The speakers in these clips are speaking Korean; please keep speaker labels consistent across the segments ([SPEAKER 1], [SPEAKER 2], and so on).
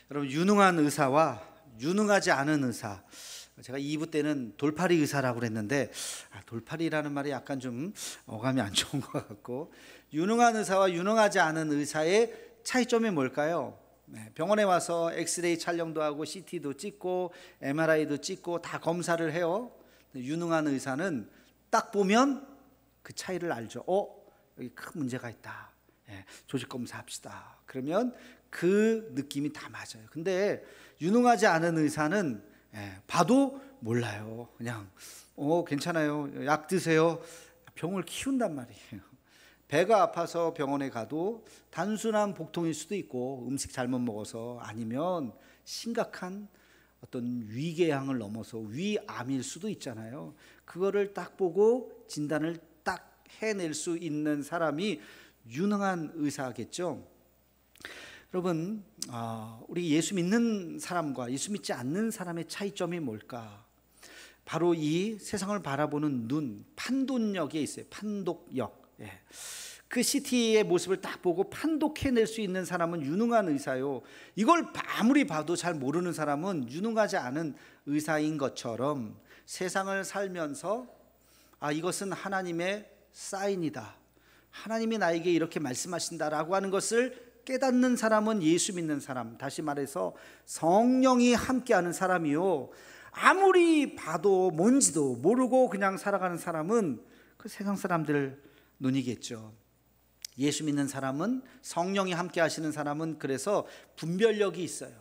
[SPEAKER 1] 여러분, 유능한 의사와 유능하지 않은 의사, 제가 2부 때는 돌팔이 의사라고 그랬는데 돌팔이라는 말이 약간 좀 어감이 안 좋은 것 같고, 유능한 의사와 유능하지 않은 의사의 차이점이 뭘까요? 병원에 와서 엑스레이 촬영도 하고 CT도 찍고 MRI도 찍고 다 검사를 해요. 유능한 의사는 딱 보면 그 차이를 알죠. 여기 큰 문제가 있다. 조직 검사합시다. 그러면 그 느낌이 다 맞아요. 근데 유능하지 않은 의사는 봐도 몰라요. 그냥 괜찮아요, 약 드세요. 병을 키운단 말이에요. 배가 아파서 병원에 가도 단순한 복통일 수도 있고, 음식 잘못 먹어서, 아니면 심각한 어떤 위궤양을 넘어서 위암일 수도 있잖아요. 그거를 딱 보고 진단을 딱 해낼 수 있는 사람이 유능한 의사겠죠. 여러분, 우리 예수 믿는 사람과 예수 믿지 않는 사람의 차이점이 뭘까? 바로 이 세상을 바라보는 눈, 판독력에 있어요. 판독력. 그 CT의 모습을 딱 보고 판독해낼 수 있는 사람은 유능한 의사요. 이걸 아무리 봐도 잘 모르는 사람은 유능하지 않은 의사인 것처럼, 세상을 살면서 이것은 하나님의 사인이다, 하나님이 나에게 이렇게 말씀하신다라고 하는 것을 깨닫는 사람은 예수 믿는 사람, 다시 말해서 성령이 함께하는 사람이요, 아무리 봐도 뭔지도 모르고 그냥 살아가는 사람은 그 세상 사람들 눈이겠죠. 예수 믿는 사람은, 성령이 함께 하시는 사람은 그래서 분별력이 있어요.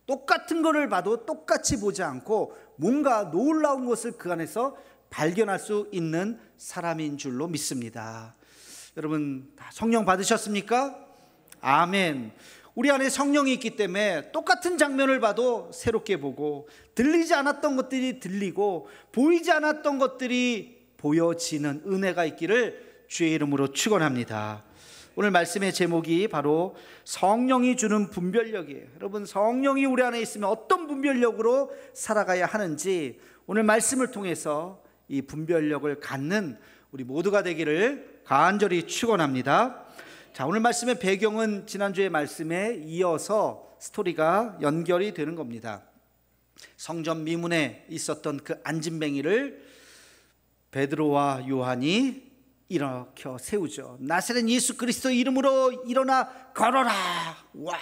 [SPEAKER 1] 똑같은 것을 봐도 똑같이 보지 않고 뭔가 놀라운 것을 그 안에서 발견할 수 있는 사람인 줄로 믿습니다. 여러분, 다 성령 받으셨습니까? 아멘. 우리 안에 성령이 있기 때문에 똑같은 장면을 봐도 새롭게 보고, 들리지 않았던 것들이 들리고, 보이지 않았던 것들이 보여지는 은혜가 있기를 주의 이름으로 축원합니다. 오늘 말씀의 제목이 바로 성령이 주는 분별력이에요. 여러분, 성령이 우리 안에 있으면 어떤 분별력으로 살아가야 하는지 오늘 말씀을 통해서 이 분별력을 갖는 우리 모두가 되기를 간절히 축원합니다. 자, 오늘 말씀의 배경은 지난주의 말씀에 이어서 스토리가 연결이 되는 겁니다. 성전 미문에 있었던 그 안진뱅이를 베드로와 요한이 일으켜 세우죠. 나사렛 예수 그리스도 이름으로 일어나 걸어라. 와,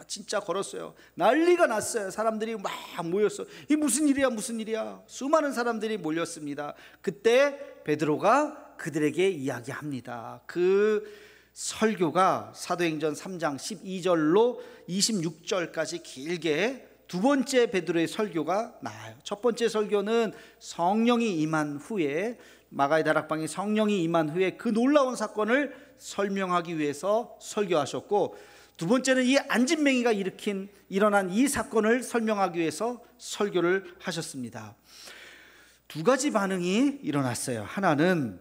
[SPEAKER 1] 진짜 걸었어요. 난리가 났어요. 사람들이 막 모였어. 이 무슨 일이야, 무슨 일이야. 수많은 사람들이 몰렸습니다. 그때 베드로가 그들에게 이야기합니다. 그 설교가 사도행전 3장 12절로 26절까지 길게 두 번째 베드로의 설교가 나와요. 첫 번째 설교는 성령이 임한 후에, 마가의 다락방에 성령이 임한 후에 그 놀라운 사건을 설명하기 위해서 설교하셨고, 두 번째는 이 안진뱅이가 일어난 이 사건을 설명하기 위해서 설교를 하셨습니다. 두 가지 반응이 일어났어요. 하나는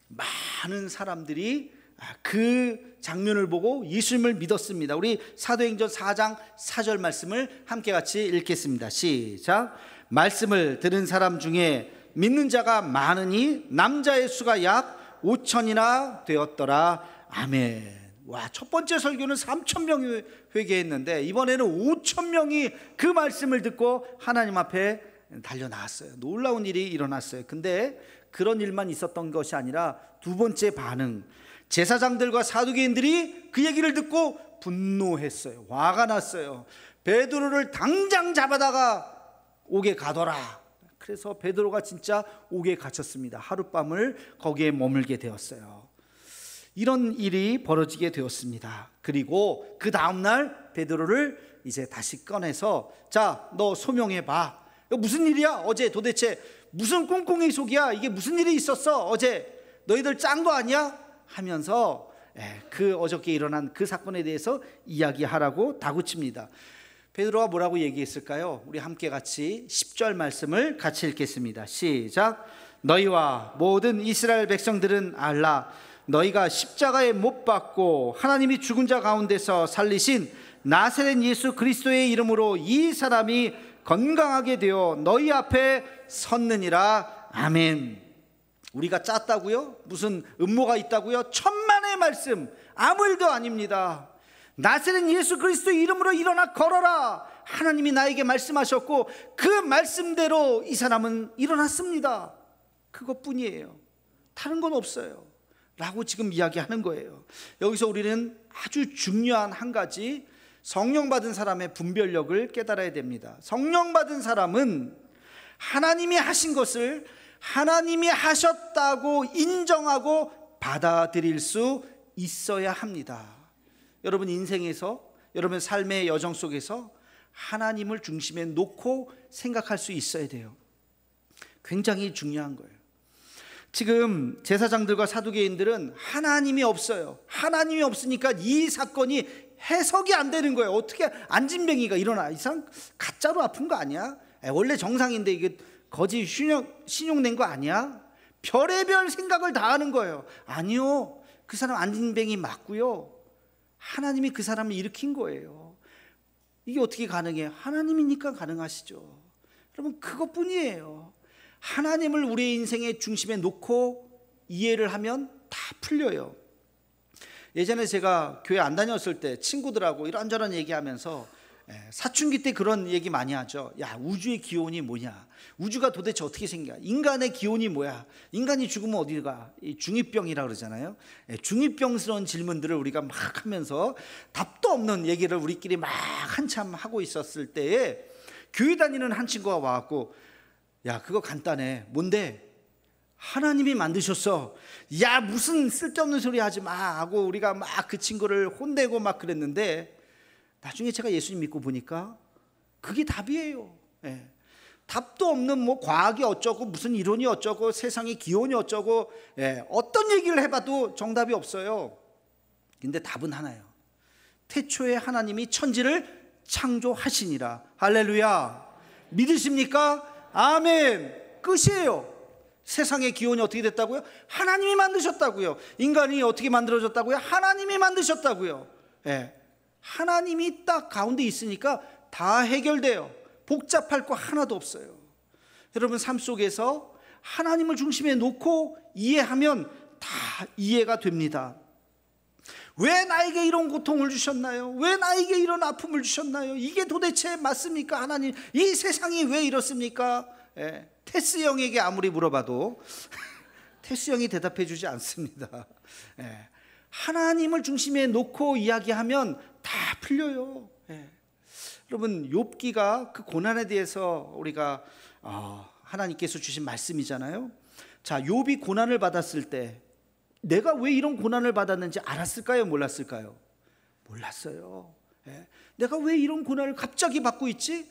[SPEAKER 1] 많은 사람들이 그 장면을 보고 예수님을 믿었습니다. 우리 사도행전 4장 4절 말씀을 함께 같이 읽겠습니다. 시작. 말씀을 들은 사람 중에 믿는 자가 많으니 남자의 수가 약 5천이나 되었더라. 아멘. 와, 첫 번째 설교는 3,000명이 회개했는데 이번에는 5,000명이 그 말씀을 듣고 하나님 앞에 달려나왔어요. 놀라운 일이 일어났어요. 근데 그런 일만 있었던 것이 아니라 두 번째 반응, 제사장들과 사두개인들이 그 얘기를 듣고 분노했어요. 화가 났어요. 베드로를 당장 잡아다가 옥에 가둬라. 그래서 베드로가 진짜 옥에 갇혔습니다. 하룻밤을 거기에 머물게 되었어요. 이런 일이 벌어지게 되었습니다. 그리고 그 다음날 베드로를 이제 다시 꺼내서, 자, 너 소명해봐. 무슨 일이야? 어제 도대체 무슨 꿍꿍이 속이야? 이게 무슨 일이 있었어? 어제 너희들 짠 거 아니야? 하면서 그 어저께 일어난 그 사건에 대해서 이야기하라고 다그칩니다. 베드로가 뭐라고 얘기했을까요? 우리 함께 같이 10절 말씀을 같이 읽겠습니다. 시작. 너희와 모든 이스라엘 백성들은 알라. 너희가 십자가에 못 박고 하나님이 죽은 자 가운데서 살리신 나사렛 예수 그리스도의 이름으로 이 사람이 건강하게 되어 너희 앞에 섰느니라. 아멘. 우리가 짰다고요? 무슨 음모가 있다고요? 천만의 말씀, 아무 일도 아닙니다. 나사렛 예수 그리스도 이름으로 일어나 걸어라. 하나님이 나에게 말씀하셨고 그 말씀대로 이 사람은 일어났습니다. 그것뿐이에요. 다른 건 없어요 라고 지금 이야기하는 거예요. 여기서 우리는 아주 중요한 한 가지, 성령 받은 사람의 분별력을 깨달아야 됩니다. 성령 받은 사람은 하나님이 하신 것을 하나님이 하셨다고 인정하고 받아들일 수 있어야 합니다. 여러분 인생에서, 여러분 삶의 여정 속에서 하나님을 중심에 놓고 생각할 수 있어야 돼요. 굉장히 중요한 거예요. 지금 제사장들과 사두개인들은 하나님이 없어요. 하나님이 없으니까 이 사건이 해석이 안 되는 거예요. 어떻게 안진뱅이가 일어나? 이상 가짜로 아픈 거 아니야? 원래 정상인데 이게 거짓 신용낸 거 아니야? 별의별 생각을 다 하는 거예요. 아니요, 그 사람 안진뱅이 맞고요, 하나님이 그 사람을 일으킨 거예요. 이게 어떻게 가능해요? 하나님이니까 가능하시죠. 여러분 그것뿐이에요. 하나님을 우리의 인생의 중심에 놓고 이해를 하면 다 풀려요. 예전에 제가 교회 안 다녔을 때 친구들하고 이런저런 얘기하면서 사춘기 때 그런 얘기 많이 하죠. 야, 우주의 기원이 뭐냐? 우주가 도대체 어떻게 생겨? 인간의 기원이 뭐야? 인간이 죽으면 어디 가? 중2병이라고 그러잖아요. 중2병스러운 질문들을 우리가 막 하면서 답도 없는 얘기를 우리끼리 막 한참 하고 있었을 때에 교회 다니는 한 친구가 와갖고, 야, 그거 간단해. 뭔데? 하나님이 만드셨어. 야, 무슨 쓸데없는 소리 하지 마 하고 우리가 막 그 친구를 혼내고 막 그랬는데, 나중에 제가 예수님 믿고 보니까 그게 답이에요. 답도 없는 뭐 과학이 어쩌고 무슨 이론이 어쩌고 세상의 기원이 어쩌고, 어떤 얘기를 해봐도 정답이 없어요. 근데 답은 하나예요. 태초에 하나님이 천지를 창조하시니라. 할렐루야. 믿으십니까? 아멘. 끝이에요. 세상의 기원이 어떻게 됐다고요? 하나님이 만드셨다고요. 인간이 어떻게 만들어졌다고요? 하나님이 만드셨다고요. 하나님이 딱 가운데 있으니까 다 해결돼요. 복잡할 거 하나도 없어요. 여러분 삶 속에서 하나님을 중심에 놓고 이해하면 다 이해가 됩니다. 왜 나에게 이런 고통을 주셨나요? 왜 나에게 이런 아픔을 주셨나요? 이게 도대체 맞습니까? 하나님, 이 세상이 왜 이렇습니까? 테스 형에게 아무리 물어봐도 테스 형이 대답해 주지 않습니다. 하나님을 중심에 놓고 이야기하면 다 풀려요. 여러분 욥기가 그 고난에 대해서 우리가 하나님께서 주신 말씀이잖아요. 자, 욥이 고난을 받았을 때 내가 왜 이런 고난을 받았는지 알았을까요? 몰랐을까요? 몰랐어요. 내가 왜 이런 고난을 갑자기 받고 있지?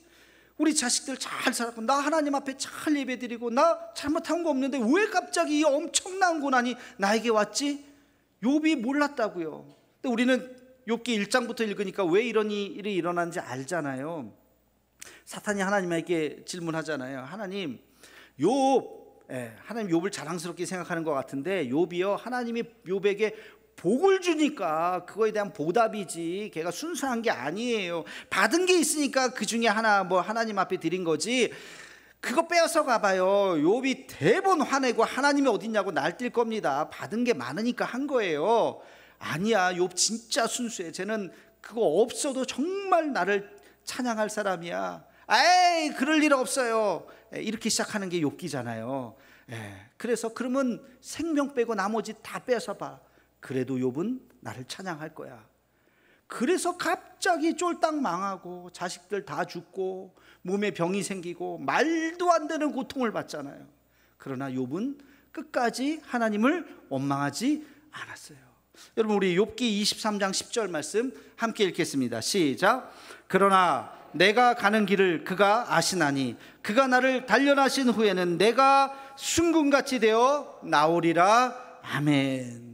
[SPEAKER 1] 우리 자식들 잘 살았고 나 하나님 앞에 잘 예배드리고 나 잘못한 거 없는데 왜 갑자기 이 엄청난 고난이 나에게 왔지? 욥이 몰랐다고요. 근데 우리는 욥기 1장부터 읽으니까 왜 이런 일이 일어났는지 알잖아요. 사탄이 하나님에게 질문하잖아요. 하나님, 하나님 욥을 자랑스럽게 생각하는 것 같은데 욥이요, 하나님이 욥에게 복을 주니까 그거에 대한 보답이지 걔가 순수한 게 아니에요. 받은 게 있으니까 그 중에 하나 뭐 하나님 앞에 드린 거지, 그거 빼앗아 가봐요. 욥이 대번 화내고 하나님이 어딨냐고 날뛸 겁니다. 받은 게 많으니까 한 거예요. 아니야, 욥 진짜 순수해. 쟤는 그거 없어도 정말 나를 찬양할 사람이야. 에이, 그럴 일 없어요. 이렇게 시작하는 게 욥기잖아요. 그래서 그러면 생명 빼고 나머지 다 뺏어봐. 그래도 욥은 나를 찬양할 거야. 그래서 갑자기 쫄딱 망하고 자식들 다 죽고 몸에 병이 생기고 말도 안 되는 고통을 받잖아요. 그러나 욥은 끝까지 하나님을 원망하지 않았어요. 여러분 우리 욥기 23장 10절 말씀 함께 읽겠습니다. 시작. 그러나 내가 가는 길을 그가 아시나니 그가 나를 단련하신 후에는 내가 순금같이 되어 나오리라. 아멘.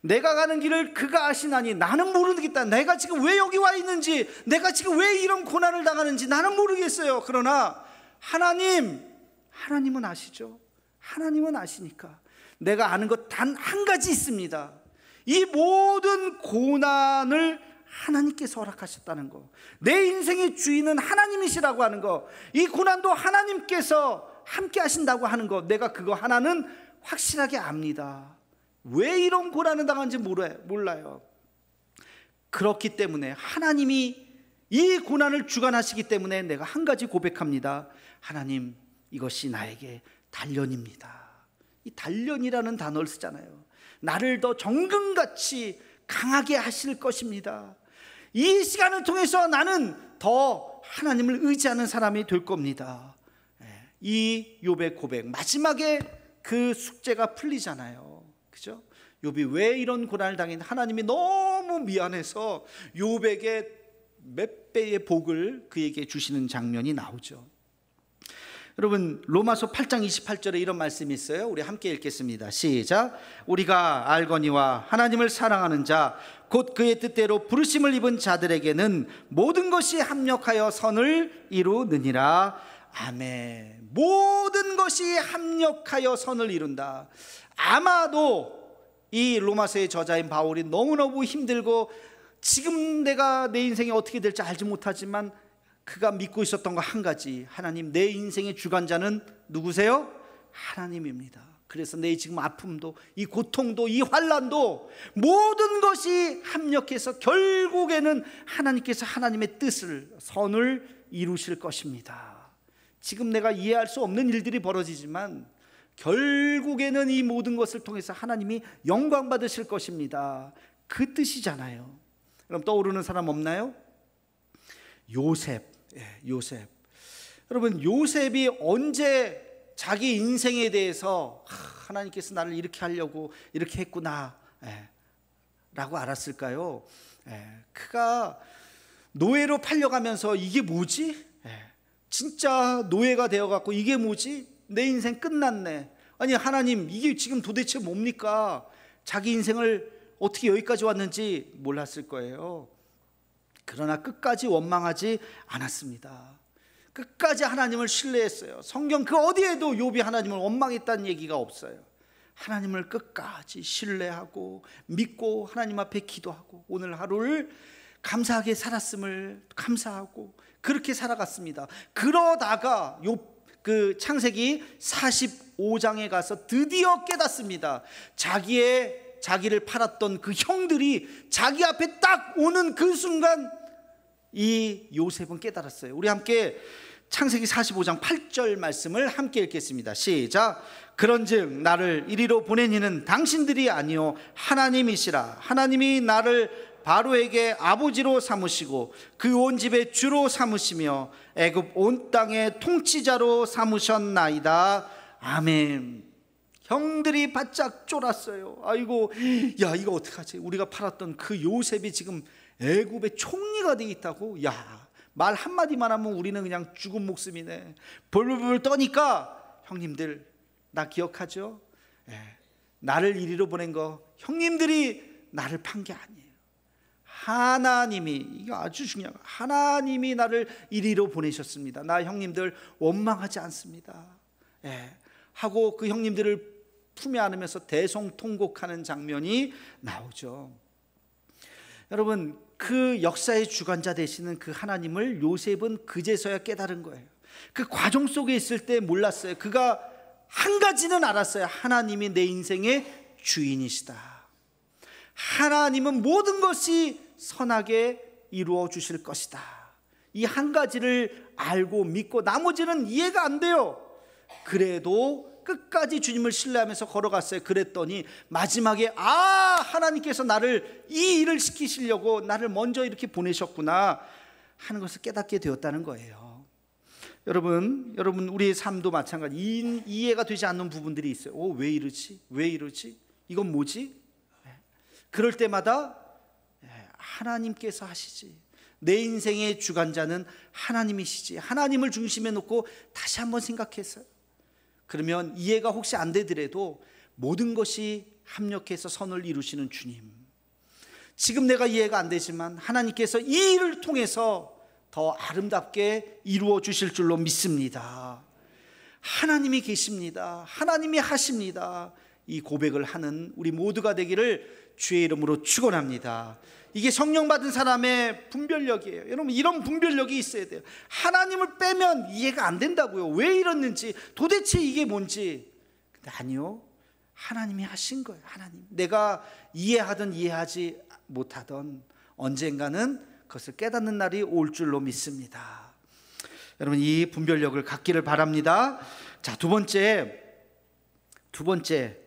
[SPEAKER 1] 내가 가는 길을 그가 아시나니, 나는 모르겠다. 내가 지금 왜 여기 와 있는지, 내가 지금 왜 이런 고난을 당하는지 나는 모르겠어요. 그러나 하나님은 아시죠. 하나님은 아시니까 내가 아는 것 단 한 가지 있습니다. 이 모든 고난을 하나님께서 허락하셨다는 거, 내 인생의 주인은 하나님이시라고 하는 거, 이 고난도 하나님께서 함께 하신다고 하는 거, 내가 그거 하나는 확실하게 압니다. 왜 이런 고난을 당하는지 몰라요. 그렇기 때문에 하나님이 이 고난을 주관하시기 때문에 내가 한 가지 고백합니다. 하나님, 이것이 나에게 단련입니다. 이 단련이라는 단어를 쓰잖아요. 나를 더 정금같이 강하게 하실 것입니다. 이 시간을 통해서 나는 더 하나님을 의지하는 사람이 될 겁니다. 이 욥의 고백, 마지막에 그 숙제가 풀리잖아요. 그죠? 욥이 왜 이런 고난을 당했나? 하나님이 너무 미안해서 욥에게 몇 배의 복을 그에게 주시는 장면이 나오죠. 여러분, 로마서 8장 28절에 이런 말씀이 있어요. 우리 함께 읽겠습니다. 시작. 우리가 알거니와 하나님을 사랑하는 자 곧 그의 뜻대로 부르심을 입은 자들에게는 모든 것이 합력하여 선을 이루느니라. 아멘. 모든 것이 합력하여 선을 이룬다. 아마도 이 로마서의 저자인 바울이 너무너무 힘들고 지금 내가 내 인생이 어떻게 될지 알지 못하지만 그가 믿고 있었던 거 한 가지, 하나님, 내 인생의 주관자는 누구세요? 하나님입니다. 그래서 내 지금 아픔도, 이 고통도, 이 환난도 모든 것이 합력해서 결국에는 하나님께서 하나님의 뜻을, 선을 이루실 것입니다. 지금 내가 이해할 수 없는 일들이 벌어지지만 결국에는 이 모든 것을 통해서 하나님이 영광 받으실 것입니다. 그 뜻이잖아요. 그럼 떠오르는 사람 없나요? 요셉. 요셉. 여러분, 요셉이 언제 자기 인생에 대해서 하나님께서 나를 이렇게 하려고 이렇게 했구나 라고 알았을까요? 그가 노예로 팔려가면서 이게 뭐지? 진짜 노예가 되어갖고 이게 뭐지? 내 인생 끝났네. 아니, 하나님, 이게 지금 도대체 뭡니까? 자기 인생을 어떻게 여기까지 왔는지 몰랐을 거예요. 그러나 끝까지 원망하지 않았습니다. 끝까지 하나님을 신뢰했어요. 성경 그 어디에도 욥이 하나님을 원망했다는 얘기가 없어요. 하나님을 끝까지 신뢰하고 믿고 하나님 앞에 기도하고 오늘 하루를 감사하게 살았음을 감사하고 그렇게 살아갔습니다. 그러다가 그 창세기 45장에 가서 드디어 깨닫습니다. 자기를 팔았던 그 형들이 자기 앞에 딱 오는 그 순간 이 요셉은 깨달았어요. 우리 함께 창세기 45장 8절 말씀을 함께 읽겠습니다. 시작. 그런즉 나를 이리로 보낸 이는 당신들이 아니요 하나님이시라. 하나님이 나를 바로에게 아버지로 삼으시고 그 온 집의 주로 삼으시며 애굽 온 땅의 통치자로 삼으셨나이다. 아멘. 형들이 바짝 쫄았어요. 아이고, 야, 이거 어떡하지? 우리가 팔았던 그 요셉이 지금 애굽의 총리가 돼 있다고? 야, 말 한마디만 하면 우리는 그냥 죽은 목숨이네. 벌벌벌 떠니까 형님들 나 기억하죠? 나를 이리로 보낸 거 형님들이 나를 판 게 아니에요. 하나님이, 이거 아주 중요한 거예요. 하나님이 나를 이리로 보내셨습니다. 나 형님들 원망하지 않습니다. 하고 그 형님들을 품에 안으면서 대성통곡하는 장면이 나오죠. 여러분, 그 역사의 주관자 되시는 그 하나님을 요셉은 그제서야 깨달은 거예요. 그 과정 속에 있을 때 몰랐어요. 그가 한 가지는 알았어요. 하나님이 내 인생의 주인이시다. 하나님은 모든 것이 선하게 이루어 주실 것이다. 이 한 가지를 알고 믿고 나머지는 이해가 안 돼요. 그래도 끝까지 주님을 신뢰하면서 걸어갔어요. 그랬더니 마지막에 하나님께서 나를 이 일을 시키시려고 나를 먼저 이렇게 보내셨구나 하는 것을 깨닫게 되었다는 거예요. 여러분 우리의 삶도 마찬가지. 이해가 되지 않는 부분들이 있어요. 왜 이러지? 왜 이러지? 이건 뭐지? 그럴 때마다 하나님께서 하시지. 내 인생의 주관자는 하나님이시지. 하나님을 중심에 놓고 다시 한번 생각했어요. 그러면 이해가 혹시 안 되더라도 모든 것이 합력해서 선을 이루시는 주님, 지금 내가 이해가 안 되지만 하나님께서 이 일을 통해서 더 아름답게 이루어 주실 줄로 믿습니다. 하나님이 계십니다. 하나님이 하십니다. 이 고백을 하는 우리 모두가 되기를 주의 이름으로 축원합니다. 이게 성령 받은 사람의 분별력이에요. 여러분, 이런 분별력이 있어야 돼요. 하나님을 빼면 이해가 안 된다고요. 왜 이랬는지, 도대체 이게 뭔지. 근데 아니요, 하나님이 하신 거예요. 하나님, 내가 이해하든 이해하지 못하던 언젠가는 그것을 깨닫는 날이 올 줄로 믿습니다. 여러분, 이 분별력을 갖기를 바랍니다. 자, 두 번째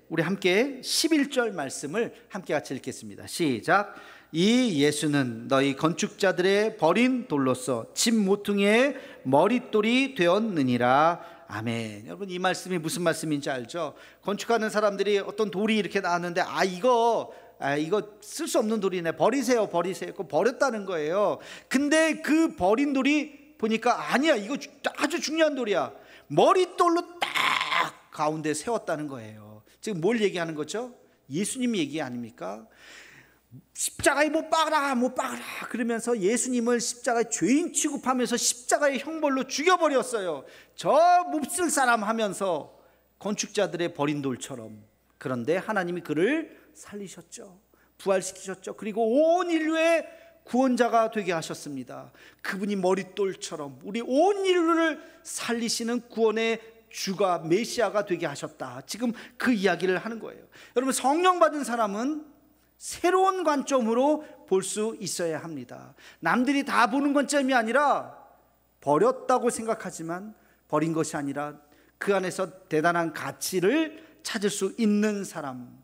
[SPEAKER 1] 우리 함께 11절 말씀을 함께 같이 읽겠습니다. 시작. 이 예수는 너희 건축자들의 버린 돌로서 집 모퉁이의 머릿돌이 되었느니라. 아멘. 여러분, 이 말씀이 무슨 말씀인지 알죠? 건축하는 사람들이 어떤 돌이 이렇게 나왔는데 이거 쓸 수 없는 돌이네, 버리세요. 그거 버렸다는 거예요. 근데 그 버린 돌이 보니까 아니야, 이거 아주 중요한 돌이야. 머릿돌로 딱 가운데 세웠다는 거예요. 지금 뭘 얘기하는 거죠? 예수님 얘기 아닙니까? 십자가에 못 박아라 그러면서 예수님을 십자가에 죄인 취급하면서 십자가의 형벌로 죽여버렸어요. 저 몹쓸 사람 하면서 건축자들의 버린 돌처럼. 그런데 하나님이 그를 살리셨죠. 부활시키셨죠. 그리고 온 인류의 구원자가 되게 하셨습니다. 그분이 머릿돌처럼 우리 온 인류를 살리시는 구원의 주가, 메시아가 되게 하셨다. 지금 그 이야기를 하는 거예요. 여러분, 성령 받은 사람은 새로운 관점으로 볼 수 있어야 합니다. 남들이 다 보는 관점이 아니라, 버렸다고 생각하지만 버린 것이 아니라 그 안에서 대단한 가치를 찾을 수 있는 사람,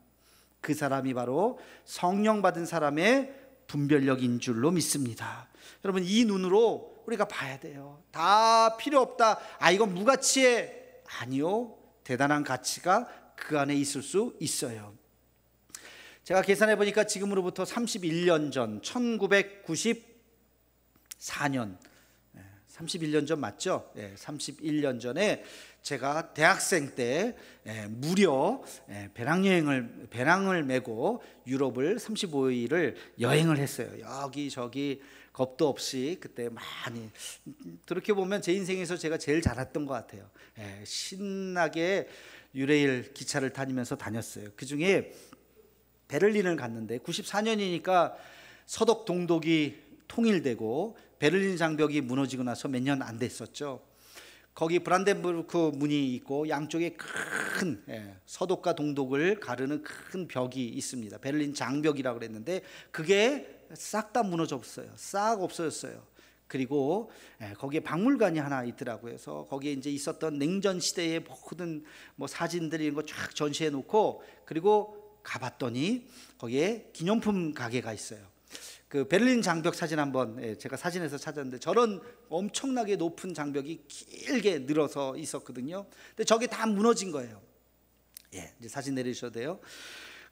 [SPEAKER 1] 그 사람이 바로 성령 받은 사람의 분별력인 줄로 믿습니다. 여러분, 이 눈으로 우리가 봐야 돼요. 다 필요 없다, 이건 무가치해. 아니요, 대단한 가치가 그 안에 있을 수 있어요. 제가 계산해 보니까 지금으로부터 31년 전, 1994년, 31년 전 맞죠? 31년 전에 제가 대학생 때 무려 배낭을 메고 유럽을 35일을 여행을 했어요. 여기저기 겁도 없이. 그때 많이, 그렇게 보면 제 인생에서 제가 제일 잘했던 것 같아요. 신나게 유레일 기차를 다니면서 다녔어요. 그 중에 베를린을 갔는데 94년이니까 서독 동독이 통일되고 베를린 장벽이 무너지고 나서 몇 년 안 됐었죠. 거기 브란덴부르크 문이 있고 양쪽에 큰 서독과 동독을 가르는 큰 벽이 있습니다. 베를린 장벽이라고 그랬는데 그게 싹 다 무너졌어요. 싹 없어졌어요. 그리고 거기에 박물관이 하나 있더라고요. 그래서 거기에 이제 있었던 냉전 시대의 모든 사진들 이런 거 쫙 전시해 놓고, 그리고 가봤더니 거기에 기념품 가게가 있어요. 그 베를린 장벽 사진 한번 제가 사진에서 찾았는데 저런 엄청나게 높은 장벽이 길게 늘어서 있었거든요. 근데 저게 다 무너진 거예요. 이제 사진 내리셔도 돼요.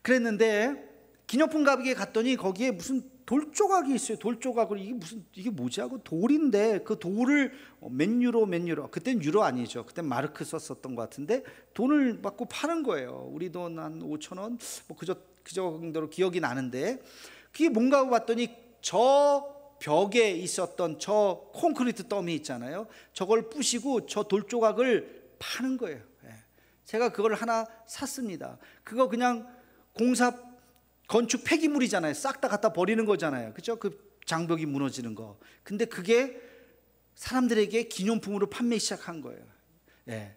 [SPEAKER 1] 그랬는데 기념품 가게에 갔더니 거기에 무슨 돌 조각이 있어요. 돌 조각을, 이게 뭐지 하고, 돌인데 그 돌을 몇 유로 그땐 유로 아니죠. 그땐 마르크 썼었던 것 같은데 돈을 받고 파는 거예요. 우리 돈 한 5,000원 그 정도로 기억이 나는데, 그게 뭔가 하고 봤더니 저 벽에 있었던 저 콘크리트 더미 있잖아요. 저걸 부시고 저 돌 조각을 파는 거예요. 제가 그걸 하나 샀습니다. 그거 그냥 건축 폐기물이잖아요. 싹 다 갖다 버리는 거잖아요. 그렇죠? 그 장벽이 무너지는 거. 근데 그게 사람들에게 기념품으로 판매 시작한 거예요.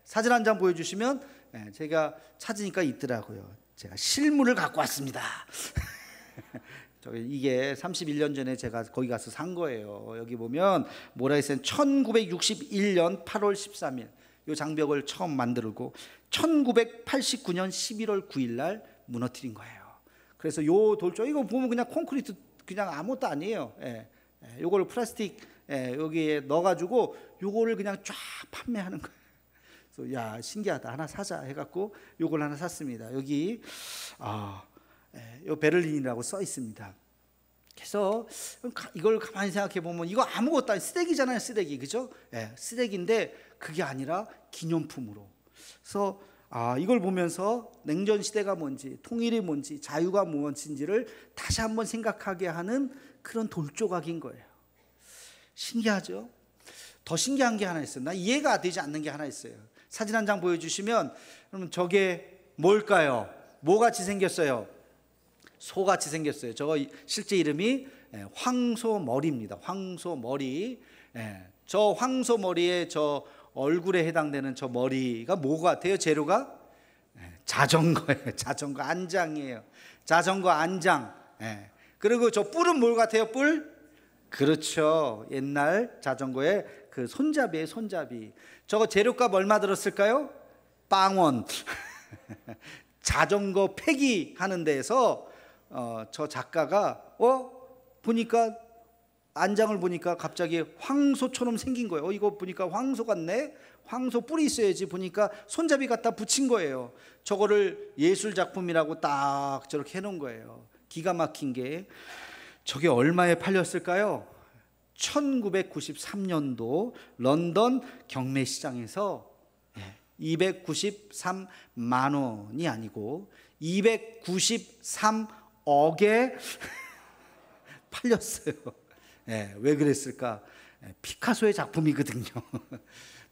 [SPEAKER 1] 사진 한 장 보여주시면 제가 찾으니까 있더라고요. 제가 실물을 갖고 왔습니다. 이게 31년 전에 제가 거기 가서 산 거예요. 여기 보면 뭐라 했어요? 1961년 8월 13일 이 장벽을 처음 만들고 1989년 11월 9일 날 무너뜨린 거예요. 그래서 요 돌조, 이거 보면 그냥 콘크리트, 그냥 아무것도 아니에요. 요거를 플라스틱 여기에 넣어가지고 요거를 그냥 쫙 판매하는 거예요. 그래서 야, 신기하다, 하나 사자 해갖고 요걸 하나 샀습니다. 여기 요 베를린이라고 써 있습니다. 그래서 이걸 가만히 생각해 보면 이거 아무것도 아니, 쓰레기잖아요, 쓰레기, 그죠? 쓰레기인데 그게 아니라 기념품으로. 그래서 이걸 보면서 냉전 시대가 뭔지, 통일이 뭔지, 자유가 무엇인지를 다시 한번 생각하게 하는 그런 돌조각인 거예요. 신기하죠? 더 신기한 게 하나 있어요. 나 이해가 되지 않는 게 하나 있어요. 사진 한 장 보여주시면, 그러면 저게 뭘까요? 뭐같이 생겼어요? 소같이 생겼어요. 저거 실제 이름이 황소머리입니다. 황소머리. 저 황소머리에 저 얼굴에 해당되는 저 머리가 뭐 같아요? 재료가? 자전거예요. 자전거 안장이에요. 자전거 안장. 그리고 저 뿔은 뭘 같아요? 뿔? 그렇죠. 옛날 자전거의 그 손잡이에 손잡이. 저거 재료값 얼마 들었을까요? 빵원. 자전거 폐기하는 데에서 저 작가가 보니까 안장을 보니까 갑자기 황소처럼 생긴 거예요. 이거 보니까 황소 같네. 황소 뿔이 있어야지. 보니까 손잡이 갖다 붙인 거예요. 저거를 예술 작품이라고 딱 저렇게 해놓은 거예요. 기가 막힌 게 저게 얼마에 팔렸을까요? 1993년도 런던 경매시장에서 293만 원이 아니고 293억에 팔렸어요. 왜 그랬을까? 피카소의 작품이거든요.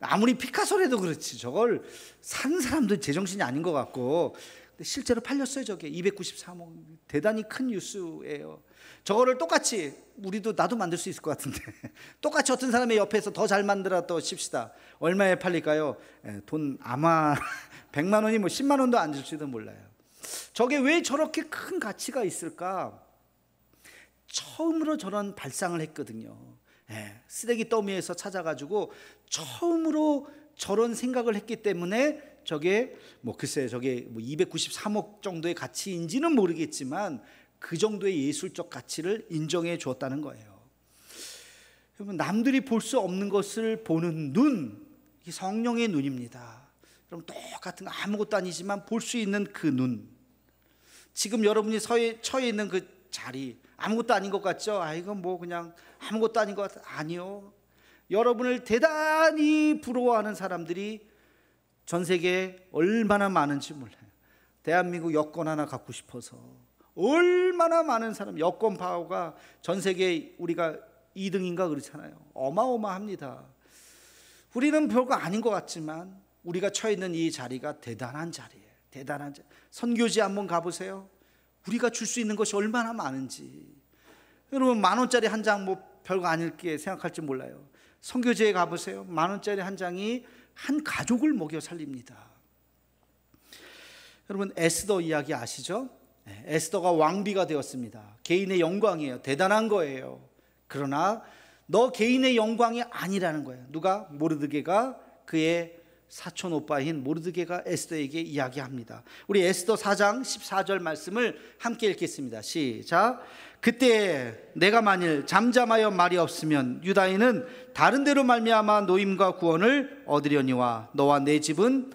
[SPEAKER 1] 아무리 피카소라도 그렇지 저걸 산 사람도 제정신이 아닌 것 같고, 근데 실제로 팔렸어요. 저게 293억. 대단히 큰 뉴스예요. 저거를 똑같이 우리도 나도 만들 수 있을 것 같은데 똑같이 어떤 사람의 옆에서 더 잘 만들었다 칩시다. 얼마에 팔릴까요? 돈 아마 100만 원이 뭐 10만 원도 안 줄지도 몰라요. 저게 왜 저렇게 큰 가치가 있을까? 처음으로 저런 발상을 했거든요. 쓰레기 더미에서 찾아가지고 처음으로 저런 생각을 했기 때문에 저게 글쎄 저게 293억 정도의 가치인지는 모르겠지만 그 정도의 예술적 가치를 인정해 주었다는 거예요. 여러분, 남들이 볼 수 없는 것을 보는 눈, 이 성령의 눈입니다. 여러분, 똑같은 아무것도 아니지만 볼 수 있는 그 눈. 지금 여러분이 처해 있는 그 자리, 아무것도 아닌 것 같죠? 이건 그냥 아무것도 아닌 것 같아. 아니요. 여러분을 대단히 부러워하는 사람들이 전 세계에 얼마나 많은지 몰라요. 대한민국 여권 하나 갖고 싶어서 얼마나 많은 사람, 여권 파워가 전 세계에 우리가 2등인가 그렇잖아요. 어마어마합니다. 우리는 별거 아닌 것 같지만 우리가 처해 있는 이 자리가 대단한 자리예요. 대단한 자리. 선교지 한번 가보세요. 우리가 줄 수 있는 것이 얼마나 많은지. 여러분, 10,000원짜리 한 장 별거 아닐게 생각할지 몰라요. 선교지에 가보세요. 10,000원짜리 한 장이 한 가족을 먹여 살립니다. 여러분, 에스더 이야기 아시죠? 에스더가 왕비가 되었습니다. 개인의 영광이에요. 대단한 거예요. 그러나 너 개인의 영광이 아니라는 거예요. 누가? 모르드게가, 그의 사촌 오빠인 모르드게가 에스더에게 이야기합니다. 우리 에스더 4장 14절 말씀을 함께 읽겠습니다. 시작. 그때 내가 만일 잠잠하여 말이 없으면 유다인은 다른 데로 말미암아 노임과 구원을 얻으려니와 너와 내 집은,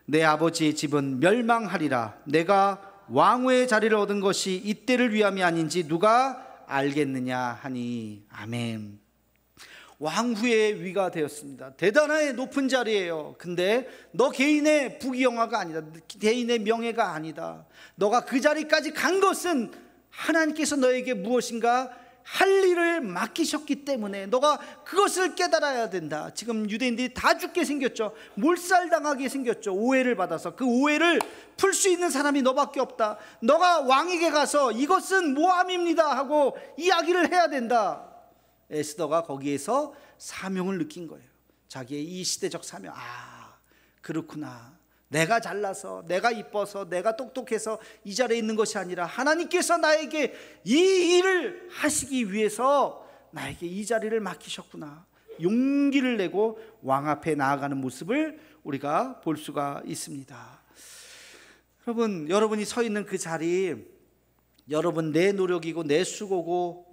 [SPEAKER 1] 내 아버지의 집은 멸망하리라. 내가 왕후의 자리를 얻은 것이 이때를 위함이 아닌지 누가 알겠느냐 하니. 아멘. 왕후의 위가 되었습니다. 대단하게 높은 자리예요. 근데 너 개인의 부귀영화가 아니다. 개인의 명예가 아니다. 너가 그 자리까지 간 것은 하나님께서 너에게 무엇인가 할 일을 맡기셨기 때문에 너가 그것을 깨달아야 된다. 지금 유대인들이 다 죽게 생겼죠. 몰살당하게 생겼죠. 오해를 받아서 그 오해를 풀 수 있는 사람이 너밖에 없다. 너가 왕에게 가서 이것은 모함입니다 하고 이야기를 해야 된다. 에스더가 거기에서 사명을 느낀 거예요. 자기의 이 시대적 사명. 그렇구나. 내가 잘나서, 내가 이뻐서, 내가 똑똑해서 이 자리에 있는 것이 아니라 하나님께서 나에게 이 일을 하시기 위해서 나에게 이 자리를 맡기셨구나. 용기를 내고 왕 앞에 나아가는 모습을 우리가 볼 수가 있습니다. 여러분, 여러분이 서 있는 그 자리, 여러분 내 노력이고 내 수고고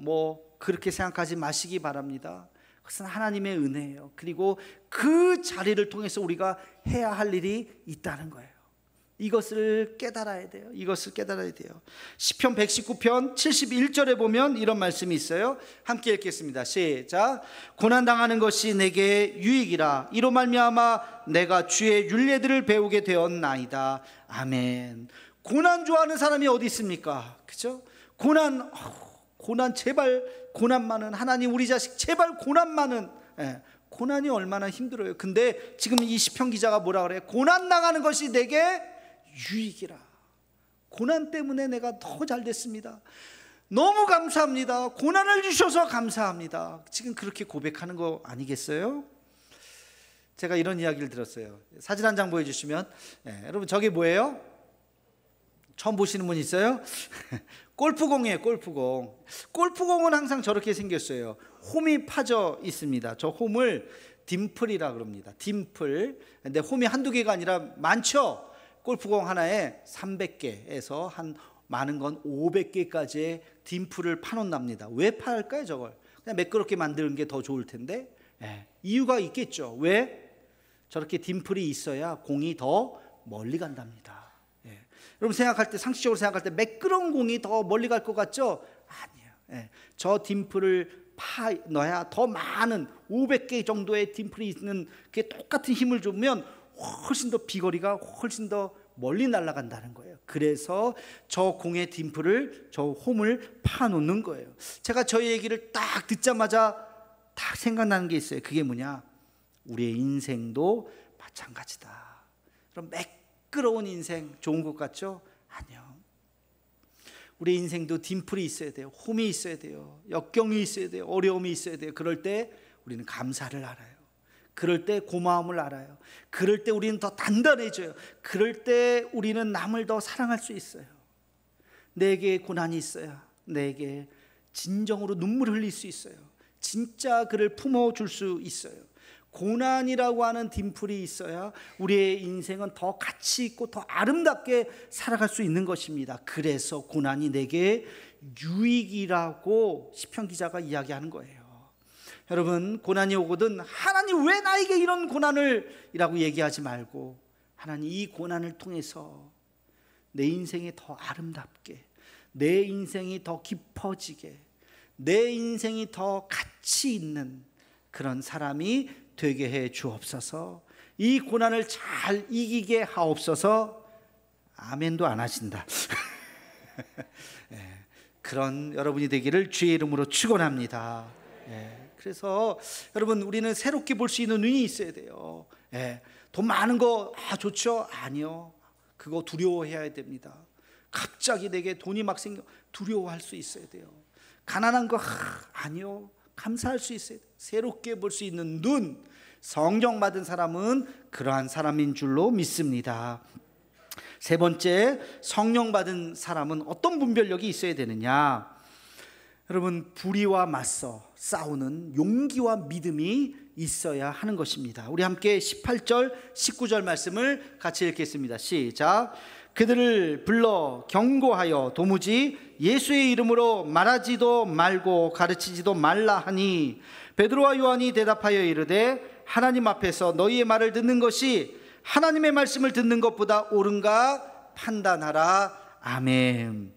[SPEAKER 1] 그렇게 생각하지 마시기 바랍니다. 그것은 하나님의 은혜예요. 그리고 그 자리를 통해서 우리가 해야 할 일이 있다는 거예요. 이것을 깨달아야 돼요. 이것을 깨달아야 돼요. 시편 119편 71절에 보면 이런 말씀이 있어요. 함께 읽겠습니다. 시작. 고난당하는 것이 내게 유익이라. 이로 말미암아 내가 주의 율례들을 배우게 되었나이다. 아멘. 고난 좋아하는 사람이 어디 있습니까? 그죠? 고난 제발 고난 많은 하나님, 우리 자식 제발 고난 많은. 고난이 얼마나 힘들어요. 근데 지금 이 시편 기자가 뭐라 그래요? 고난 당하는 것이 내게 유익이라. 고난 때문에 내가 더 잘 됐습니다. 너무 감사합니다. 고난을 주셔서 감사합니다. 지금 그렇게 고백하는 거 아니겠어요? 제가 이런 이야기를 들었어요. 사진 한 장 보여주시면. 여러분, 저게 뭐예요? 처음 보시는 분 있어요? 골프공이에요. 골프공. 골프공은 항상 저렇게 생겼어요. 홈이 파져 있습니다. 저 홈을 딤플이라 그럽니다. 딤플. 근데 홈이 한두 개가 아니라 많죠. 골프공 하나에 300개에서 한 많은 건 500개까지의 딤플을 파놓는답니다. 왜 팔까요 저걸? 그냥 매끄럽게 만드는 게 더 좋을 텐데. 이유가 있겠죠. 왜? 저렇게 딤플이 있어야 공이 더 멀리 간답니다. 여러분 생각할 때, 상식적으로 생각할 때 매끄러운 공이 더 멀리 갈 것 같죠? 아니에요. 저 딤플을 파 넣어야 더 많은 500개 정도의 딤플이 있는 게 똑같은 힘을 주면 훨씬 더 비거리가 훨씬 더 멀리 날아간다는 거예요. 그래서 저 공의 딤플을, 저 홈을 파 놓는 거예요. 제가 저 얘기를 딱 듣자마자 딱 생각나는 게 있어요. 그게 뭐냐? 우리의 인생도 마찬가지다. 그럼 매끄러운 인생 좋은 것 같죠? 아니요. 우리 인생도 딤플이 있어야 돼요. 홈이 있어야 돼요. 역경이 있어야 돼요. 어려움이 있어야 돼요. 그럴 때 우리는 감사를 알아요. 그럴 때 고마움을 알아요. 그럴 때 우리는 더 단단해져요. 그럴 때 우리는 남을 더 사랑할 수 있어요. 내게 고난이 있어야 내게 진정으로 눈물을 흘릴 수 있어요. 진짜 그를 품어줄 수 있어요. 고난이라고 하는 딤플이 있어야 우리의 인생은 더 가치 있고 더 아름답게 살아갈 수 있는 것입니다. 그래서 고난이 내게 유익이라고 시편 기자가 이야기하는 거예요. 여러분, 고난이 오거든 하나님 왜 나에게 이런 고난을 이라고 얘기하지 말고, 하나님 이 고난을 통해서 내 인생이 더 아름답게, 내 인생이 더 깊어지게, 내 인생이 더 가치 있는 그런 사람이 되게 해 주옵소서. 이 고난을 잘 이기게 하옵소서. 아멘도 안 하신다. 그런 여러분이 되기를 주의 이름으로 축원합니다. 그래서 여러분, 우리는 새롭게 볼 수 있는 눈이 있어야 돼요. 돈 많은 거 좋죠? 아니요. 그거 두려워해야 됩니다. 갑자기 내게 돈이 막 생겨 두려워할 수 있어야 돼요. 가난한 거 아니요. 감사할 수 있어요. 새롭게 볼 수 있는 눈, 성령 받은 사람은 그러한 사람인 줄로 믿습니다. 세 번째, 성령 받은 사람은 어떤 분별력이 있어야 되느냐? 여러분, 불의와 맞서 싸우는 용기와 믿음이 있어야 하는 것입니다. 우리 함께 18절 19절 말씀을 같이 읽겠습니다. 시작. 그들을 불러 경고하여 도무지 예수의 이름으로 말하지도 말고 가르치지도 말라 하니, 베드로와 요한이 대답하여 이르되 하나님 앞에서 너희의 말을 듣는 것이 하나님의 말씀을 듣는 것보다 옳은가 판단하라. 아멘.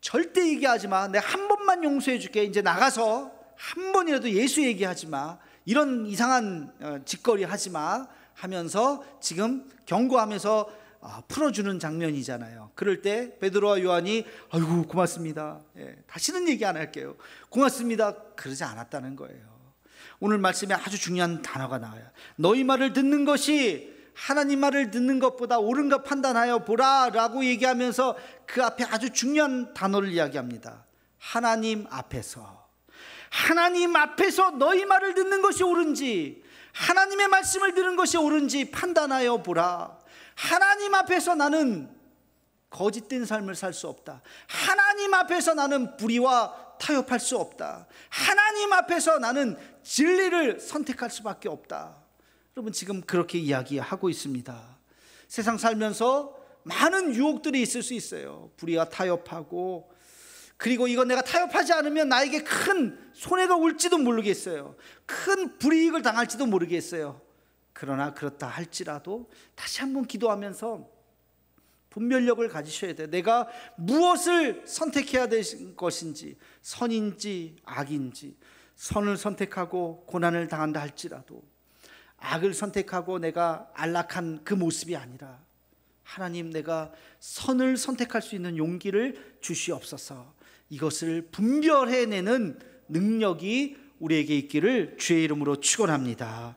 [SPEAKER 1] 절대 얘기하지 마. 내가 한 번만 용서해 줄게. 이제 나가서 한 번이라도 예수 얘기하지 마. 이런 이상한 짓거리 하지 마 하면서 지금 경고하면서 풀어주는 장면이잖아요. 그럴 때 베드로와 요한이 아이고 고맙습니다. 다시는 얘기 안 할게요. 고맙습니다. 그러지 않았다는 거예요. 오늘 말씀에 아주 중요한 단어가 나와요. 너희 말을 듣는 것이 하나님 말을 듣는 것보다 옳은가 판단하여 보라 라고 얘기하면서 그 앞에 아주 중요한 단어를 이야기합니다. 하나님 앞에서 너희 말을 듣는 것이 옳은지, 하나님의 말씀을 들은 것이 옳은지 판단하여 보라. 하나님 앞에서 나는 거짓된 삶을 살 수 없다. 하나님 앞에서 나는 불의와 타협할 수 없다. 하나님 앞에서 나는 진리를 선택할 수밖에 없다. 여러분, 지금 그렇게 이야기하고 있습니다. 세상 살면서 많은 유혹들이 있을 수 있어요. 불의와 타협하고, 그리고 이거 내가 타협하지 않으면 나에게 큰 손해가 올지도 모르겠어요. 큰 불이익을 당할지도 모르겠어요. 그러나 그렇다 할지라도 다시 한번 기도하면서 분별력을 가지셔야 돼요. 내가 무엇을 선택해야 될 것인지, 선인지 악인지. 선을 선택하고 고난을 당한다 할지라도 악을 선택하고 내가 안락한 그 모습이 아니라, 하나님 내가 선을 선택할 수 있는 용기를 주시옵소서. 이것을 분별해내는 능력이 우리에게 있기를 주의 이름으로 축원합니다.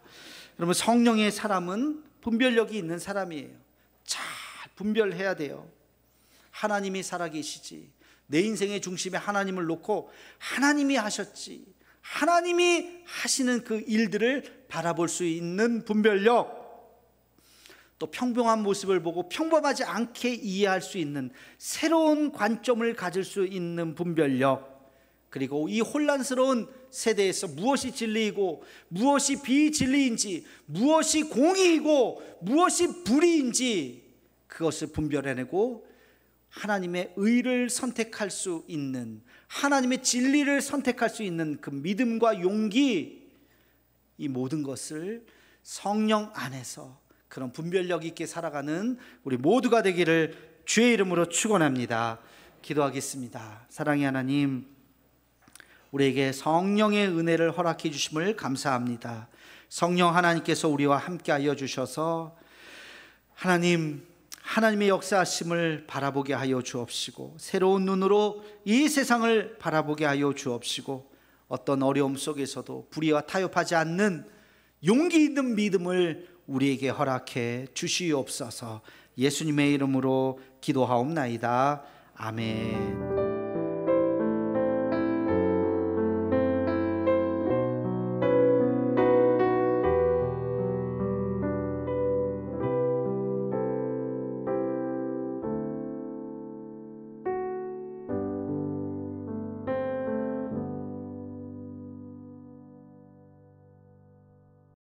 [SPEAKER 1] 여러분, 성령의 사람은 분별력이 있는 사람이에요. 잘 분별해야 돼요. 하나님이 살아계시지, 내 인생의 중심에 하나님을 놓고 하나님이 하셨지, 하나님이 하시는 그 일들을 바라볼 수 있는 분별력. 또 평범한 모습을 보고 평범하지 않게 이해할 수 있는 새로운 관점을 가질 수 있는 분별력, 그리고 이 혼란스러운 세대에서 무엇이 진리이고 무엇이 비진리인지, 무엇이 공의이고 무엇이 불의인지 그것을 분별해내고 하나님의 의를 선택할 수 있는, 하나님의 진리를 선택할 수 있는 그 믿음과 용기, 이 모든 것을 성령 안에서 그런 분별력 있게 살아가는 우리 모두가 되기를 주의 이름으로 축원합니다. 기도하겠습니다. 사랑의 하나님, 우리에게 성령의 은혜를 허락해 주심을 감사합니다. 성령 하나님께서 우리와 함께하여 주셔서 하나님의 역사하심을 바라보게 하여 주옵시고, 새로운 눈으로 이 세상을 바라보게 하여 주옵시고, 어떤 어려움 속에서도 불의와 타협하지 않는 용기 있는 믿음을 우리에게 허락해 주시옵소서. 예수님의 이름으로 기도하옵나이다. 아멘.